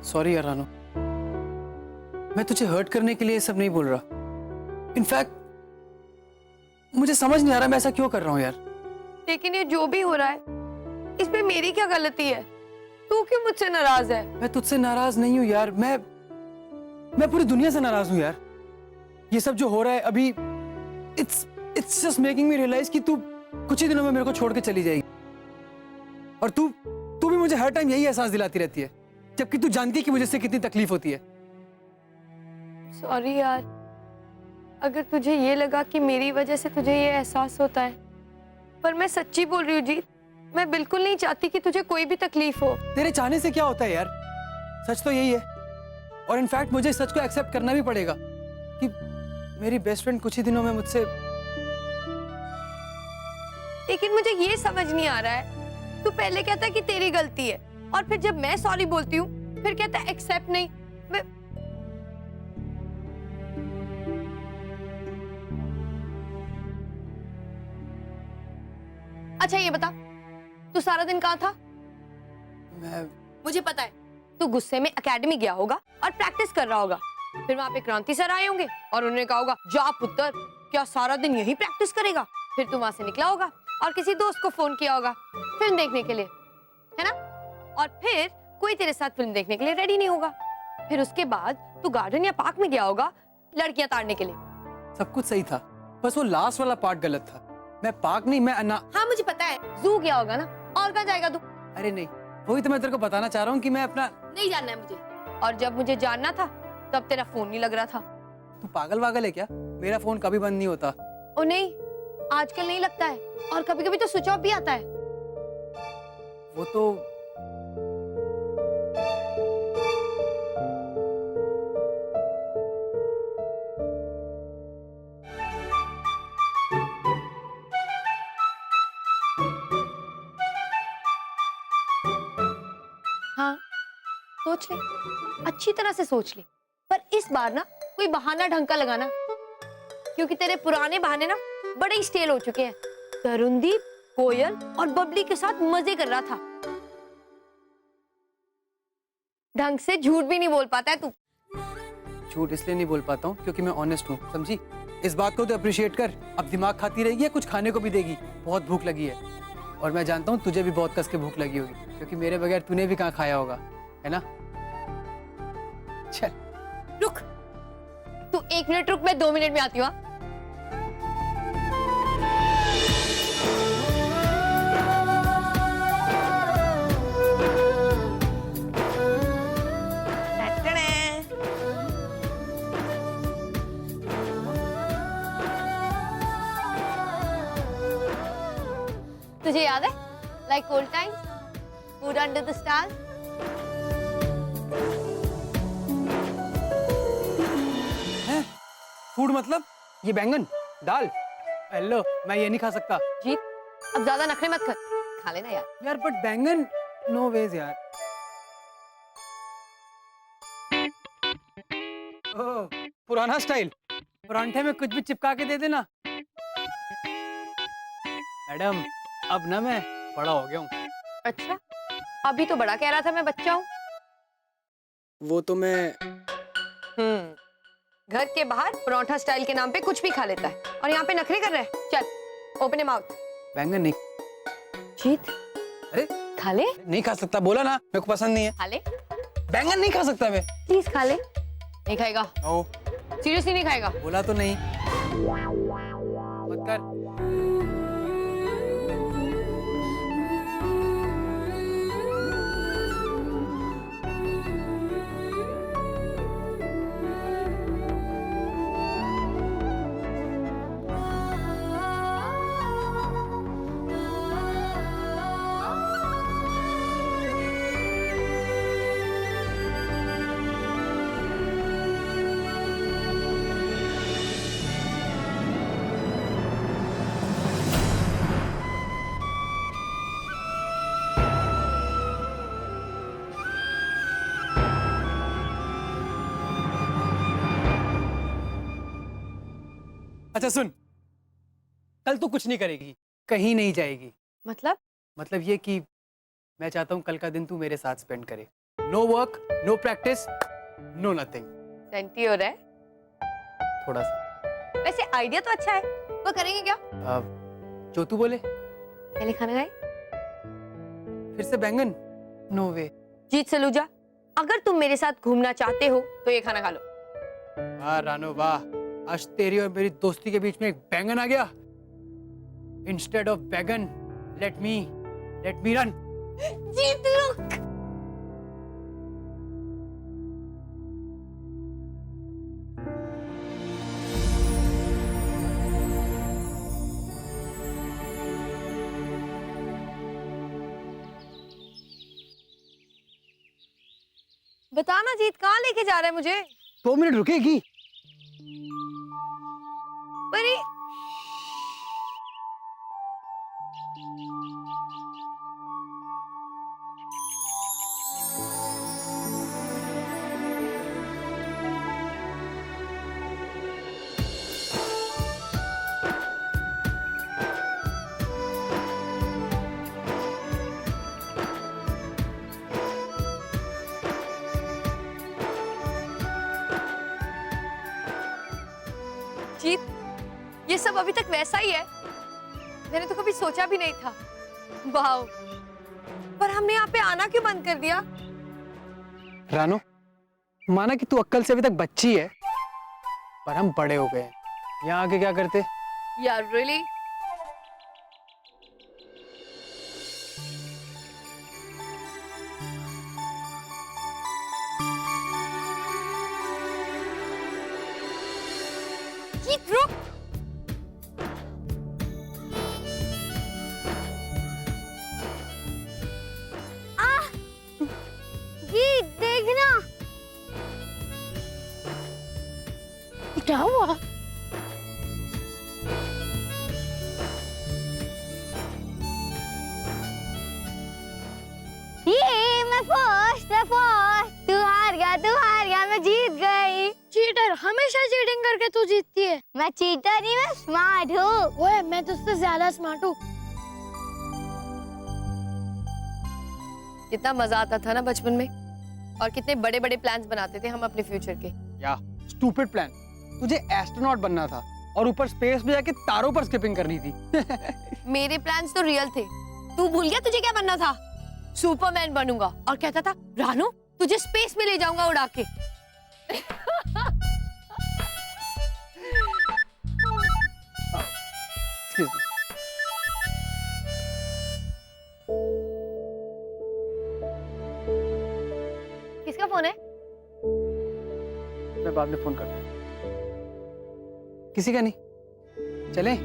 Sorry यार रानो, मैं तुझे हर्ट करने के लिए ये सब नहीं बोल रहा। इनफैक्ट मुझे समझ नहीं आ रहा मैं ऐसा क्यों कर रहा हूँ यार। लेकिन ये जो भी हो रहा है इसमें मेरी क्या गलती है? तू क्यों मुझसे नाराज है? मैं तुझसे नाराज नहीं हूँ यार, मैं पूरी दुनिया से नाराज हूँ यार। ये सब जो हो रहा है अभी, it's just making me realise कि तू कुछ ही दिनों में मेरे को छोड़ के चली जाएगी। और तू भी मुझे हर टाइम यही एहसास दिलाती रहती है, जबकि तू जानती है कि मुझे इससे कितनी तकलीफ होती है। सॉरी यार, अगर तुझे ये लगा कि मेरी वजह से तुझे ये एहसास होता है, पर मैं सच्ची बोल रही हूँ जीत, मैं बिल्कुल नहीं चाहती कि तुझे कोई भी तकलीफ हो। तेरे चाहने से क्या होता है यार, सच तो यही है। और इनफैक्ट मुझे इस सच को एक्सेप्ट करना भी पड़ेगा कि मेरी बेस्ट फ्रेंड कुछ ही दिनों में मुझसे। लेकिन मुझे ये समझ नहीं आ रहा है, तू पहले कहता है कि तेरी गलती है और फिर जब मैं सॉरी बोलती हूँ फिर कहता है एक्सेप्ट नहीं। मैं अच्छा ये बता, तू सारा दिन कहाँ था? मुझे पता है, तू गुस्से में एकेडमी गया होगा और प्रैक्टिस कर रहा होगा। फिर वहां पे क्रांति सर आए होंगे और उन्होंने कहा होगा जा पुत्र, क्या सारा दिन यही प्रैक्टिस करेगा? फिर तू वहां से निकला होगा और किसी दोस्त को फोन किया होगा फिल्म देखने के लिए, है ना? और फिर कोई तेरे साथ फिल्म देखने के लिए रेडी नहीं होगा। फिर उसके बाद तू गार्डन या पार्क में गया होगा लड़कियां ताड़ने के लिए। सब कुछ सही था, बस वो लास्ट वाला पार्ट गलत था। मैं पार्क नहीं, मैं अन्ना। हाँ मुझे पता है, जू गया होगा ना, और कहाँ जाएगा तू? अरे नहीं, वही तो मैं तेरे को बताना चाह रहा हूँ कि मैं अपना। नहीं जानना है मुझे, और जब मुझे जानना था तब तेरा फोन नहीं लग रहा था। तू पागल वागल है क्या? मेरा फोन कभी बंद नहीं होता। ओ नहीं, आजकल नहीं लगता है, और कभी कभी तो स्विच ऑफ भी आता है। वो तो हाँ सोच ले, अच्छी तरह से सोच ले, पर इस बार ना कोई बहाना ढंग का लगाना, क्योंकि तेरे पुराने बहाने ना बड़े ही स्टेल हो चुके हैं। तरुणदीप, कोयल और बबली के साथ मजे कर रहा था। ढंग से झूठ भी नहीं बोल पाता है तू। झूठ इसलिए नहीं बोल पाता हूँ क्योंकि मैं ऑनेस्ट हूँ, समझी? इस बात को तो अप्रिशिएट कर। अब दिमाग खाती रहेगी या कुछ खाने को भी देगी? बहुत भूख लगी है, और मैं जानता हूँ तुझे भी बहुत कस के भूख लगी होगी, क्योंकि मेरे बगैर तूने भी कहाँ खाया होगा, है ना? चल रुक, तू 1 मिनट रुक, मैं 2 मिनट में आती हूँ। हाँ? तुझे याद है like old times, food under the stars? है फूड मतलब ये बैंगन दाल? हेलो, मैं ये नहीं खा सकता। जीत, अब ज्यादा नखरे मत कर, खा लेना यार। यार बट बैंगन, नो वेज यार। ओह, पुराना स्टाइल, परांठे में कुछ भी चिपका के दे देना। मैडम, अब ना मैं बड़ा हो गया हूँ। अच्छा, अभी तो बड़ा कह रहा था मैं बच्चा हूँ। वो तो मैं घर के बाहर पराठा स्टाइल के नाम पे कुछ भी खा लेता है, और यहाँ पे नखरे कर रहा है। चल ओपन माउथ। बैंगन नहीं। जीत, अरे खा ले। नहीं खा सकता, बोला ना, मेरे को पसंद नहीं है। खा ले बैंगन नहीं खा सकता मैं। प्लीज, खा ले। नहीं खाएगा? ओ, सीरियसली नहीं खाएगा? बोला तो नहीं। मत कर। अच्छा सुन, कल तू कुछ नहीं करेगी, कहीं नहीं जाएगी। मतलब? मतलब ये कि मैं चाहता हूँ कल का दिन तू मेरे साथ स्पेंड करे, no work, no practice, no nothing. Senti हो रहा है। थोड़ा सा। वैसे आइडिया तो अच्छा है, वो करेंगे क्या? जो तू बोले। पहले खाना खाए। फिर से बैंगन? नो वे। जीत सलूजा, अगर तुम मेरे साथ घूमना चाहते हो तो ये खाना खा लो। वाह रानो वाह, आज तेरी और मेरी दोस्ती के बीच में एक बैंगन आ गया। इंस्टेड ऑफ बैंगन, लेट मी रन। जीत रुक। बताना जीत, कहाँ लेके जा रहा है मुझे? 2 मिनट रुकेगी? अरे जीत, ये सब अभी तक वैसा ही है। मैंने तो कभी सोचा भी नहीं था। वाह, पर हमने यहाँ पे आना क्यों बंद कर दिया? रानो, माना कि तू अक्कल से अभी तक बच्ची है, पर हम बड़े हो गए हैं। यहाँ आके क्या करते? यार रियली? जीत रुक। जीत देखना। क्या हुआ? ये मैं फर्स्ट। तू हार गया, मैं जीत गई। चीटर, हमेशा चीटिंग करके तू जीतती है। मैं चीटर नहीं, मैं स्मार्ट हूँ। ओए, मैं तुझसे ज्यादा स्मार्ट हूँ। कितना मजा आता था ना बचपन में, और कितने बड़े बड़े प्लान्स बनाते थे हम अपने फ्यूचर के। या स्टूपिड प्लान। तुझे एस्ट्रोनॉट बनना था और ऊपर स्पेस में जाके तारों पर स्किपिंग करनी थी। मेरे प्लान्स तो रियल थे। तू भूल गया तुझे क्या बनना था? सुपरमैन बनूंगा और कहता था रानू तुझे स्पेस में ले जाऊंगा उड़ा के। Excuse me. किसका फोन है? मैं बाद में फोन करता हूँ। किसी का नहीं। चलें?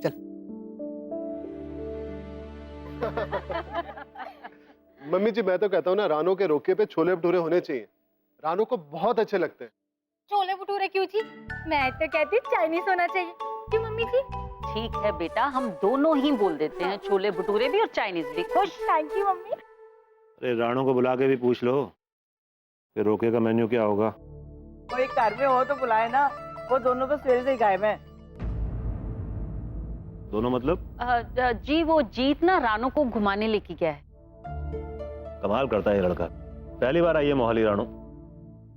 चल। मम्मी जी, मैं तो कहता हूँ ना, रानो के रोके पे छोले भटूरे होने चाहिए। रानो को बहुत अच्छे लगते हैं। छोले भटूरे क्यों जी? मैं तो कहती चाइनीज होना चाहिए। क्यों मम्मी जी? ठीक है बेटा, हम दोनों ही बोल देते हैं, छोले भटूरे भी और चाइनीज भी। खुश? Thank you mummy. अरे राणो को बुला के भी पूछ लो कि रोके का मेन्यू क्या होगा। कोई घर में हो तो बुलाए ना, वो दोनों तो सवेरे से ही गायब हैं। दोनों मतलब? जी वो जीत ना रानो को घुमाने लेके गया है। कमाल करता है ये लड़का, पहली बार आई है मोहाली राणो।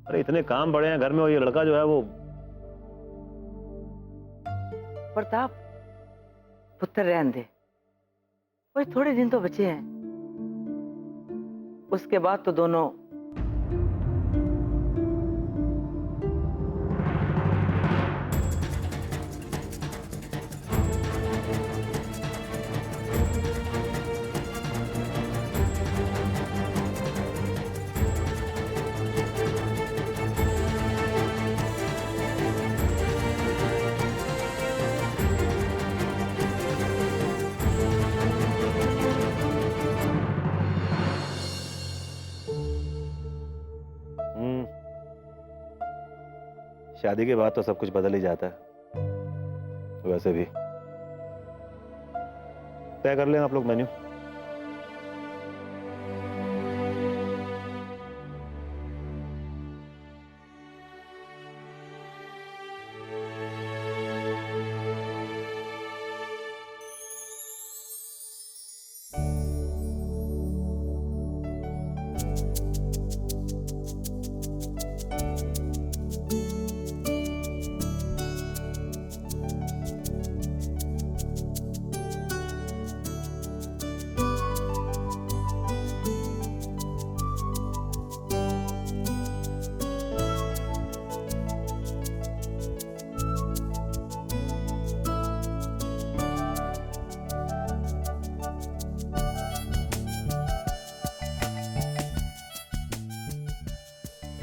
अरे इतने काम बड़े हैं घर में और ये लड़का जो है वो। प्रताप, पुत्र रहने दे, कोई थोड़े दिन तो बचे हैं, उसके बाद तो दोनों। शादी के बाद तो सब कुछ बदल ही जाता है। वैसे भी तय कर लें आप लोग मेन्यू।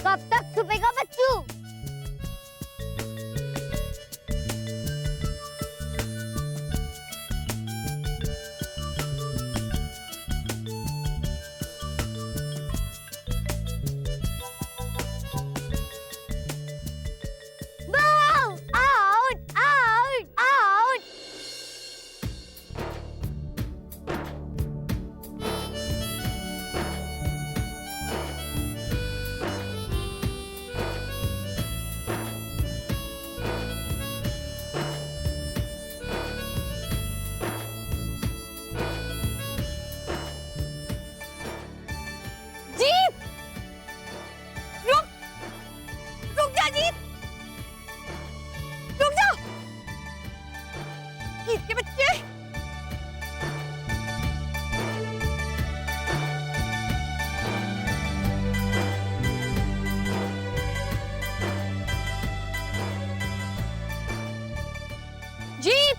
कब तक छुपेगा बच्चू? Out out out. जीत, रुक, रुक जा जीत, रुक जा। जीत के बच्चे, जीत,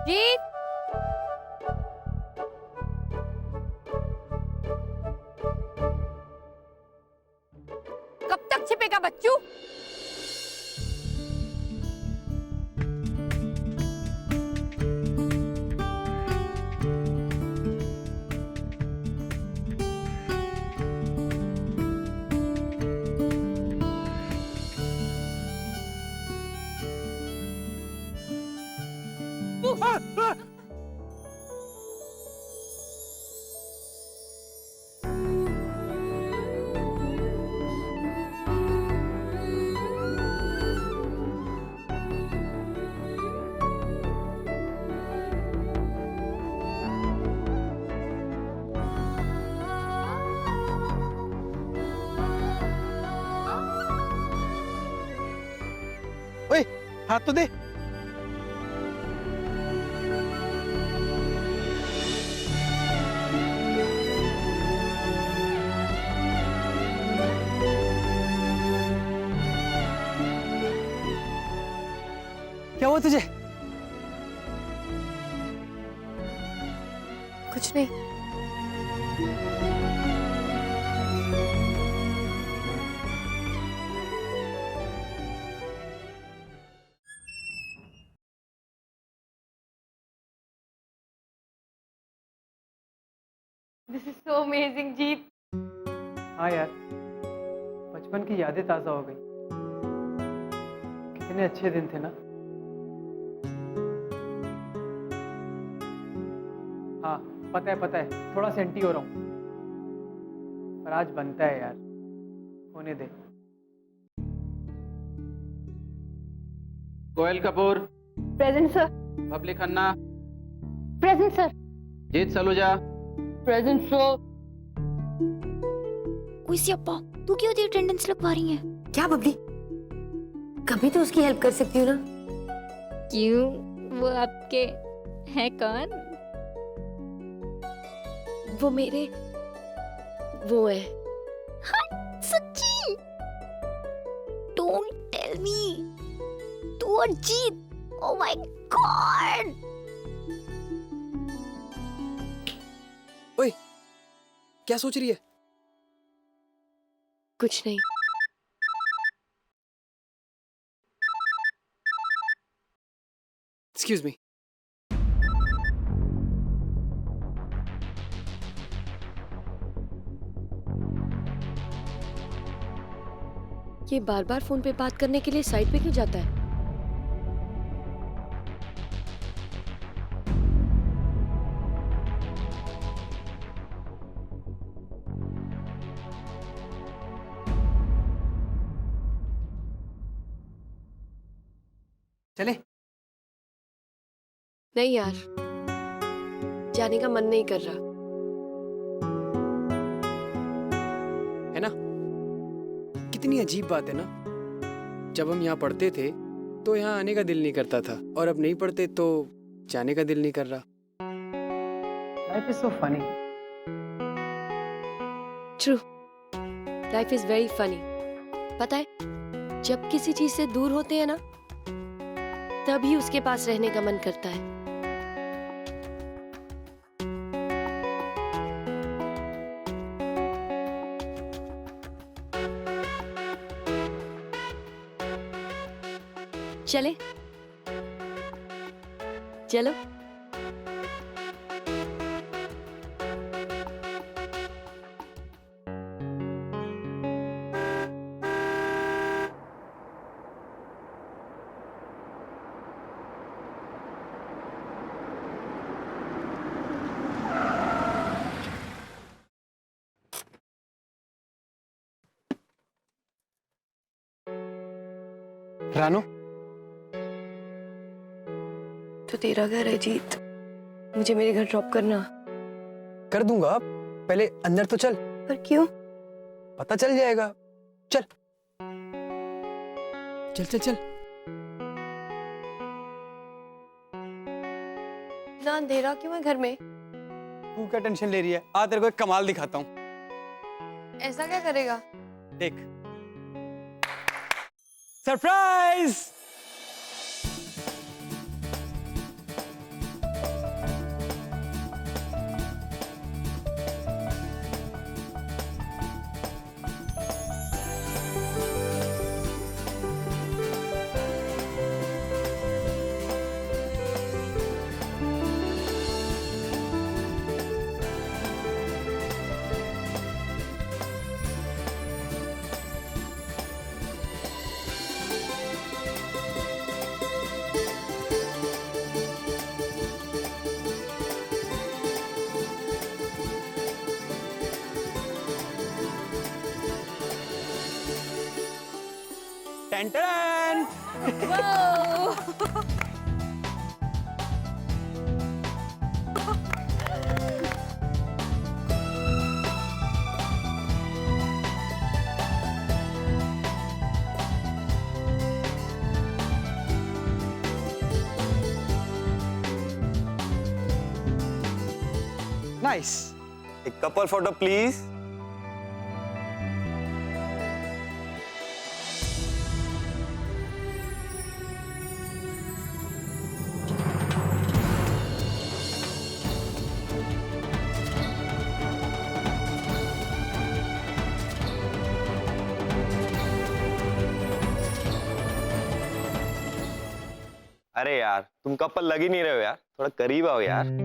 जीत, कब तक छिपेगा बच्चू? ओए, हाथ तो दे। क्या हुआ तुझे? कुछ नहीं। दिस इज सो अमेजिंग जीत। हाँ यार, बचपन की यादें ताजा हो गई। कितने अच्छे दिन थे ना। हाँ पता है थोड़ा सेंटी हो रहा हूँ, पर आज बनता है यार, होने दे। Koyal Kapoor, present sir. Babli Khanna, present sir. Jeet Saluja, present sir. कोई सियापा, तू क्यों होती अटेंडेंस लगवा रही है? क्या बबली, कभी तो उसकी हेल्प कर सकती हूँ ना। क्यों, वो आपके हैं कौन? वो मेरे वो है। हाँ, सच्ची? Don't tell me. तू और जीत, ओ माय गॉड। ओए, क्या सोच रही है? कुछ नहीं। Excuse me. ये बार बार फोन पे बात करने के लिए साइड पे क्यों जाता है? चले? नहीं यार, जाने का मन नहीं कर रहा। है ना, कितनी अजीब बात है ना। जब हम यहाँ पढ़ते थे तो यहाँ आने का दिल नहीं करता था, और अब नहीं पढ़ते तो जाने का दिल नहीं कर रहा। Life is so funny. True, life is very funny. पता है, जब किसी चीज से दूर होते हैं ना, तभी उसके पास रहने का मन करता है। चले, चलो। रानू, तो तेरा घर है जीत, मुझे मेरे घर ड्रॉप करना। कर दूंगा, पहले अंदर तो चल। पर क्यों? पता चल जाएगा। चल चल चल चल। ना अंधेरा क्यों है घर में? तू क्या टेंशन ले रही है? आ तेरे को एक कमाल दिखाता हूँ। ऐसा क्या करेगा? देख, सरप्राइज। टन नाइस। एक कपल फोटो प्लीज। अरे यार तुम कपल लग ही नहीं रहे हो यार, थोड़ा करीब आओ यार।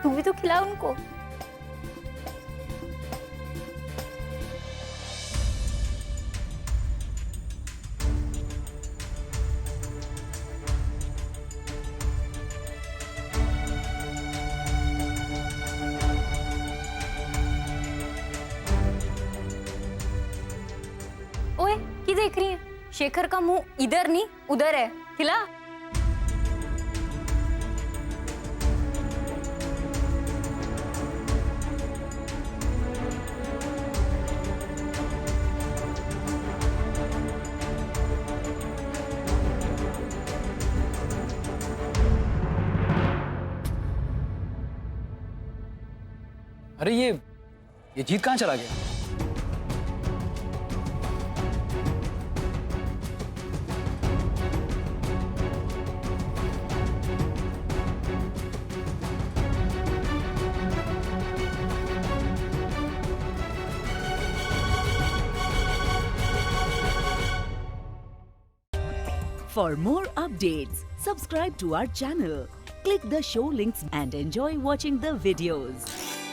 तू भी तो खिला उनको। ओए, क्या देख रही है? शेखर का मुंह इधर नहीं उधर है, खिला। अरे ये ये जीत कहाँ चला गया? For more updates, subscribe to our channel, click the show links and enjoy watching the videos.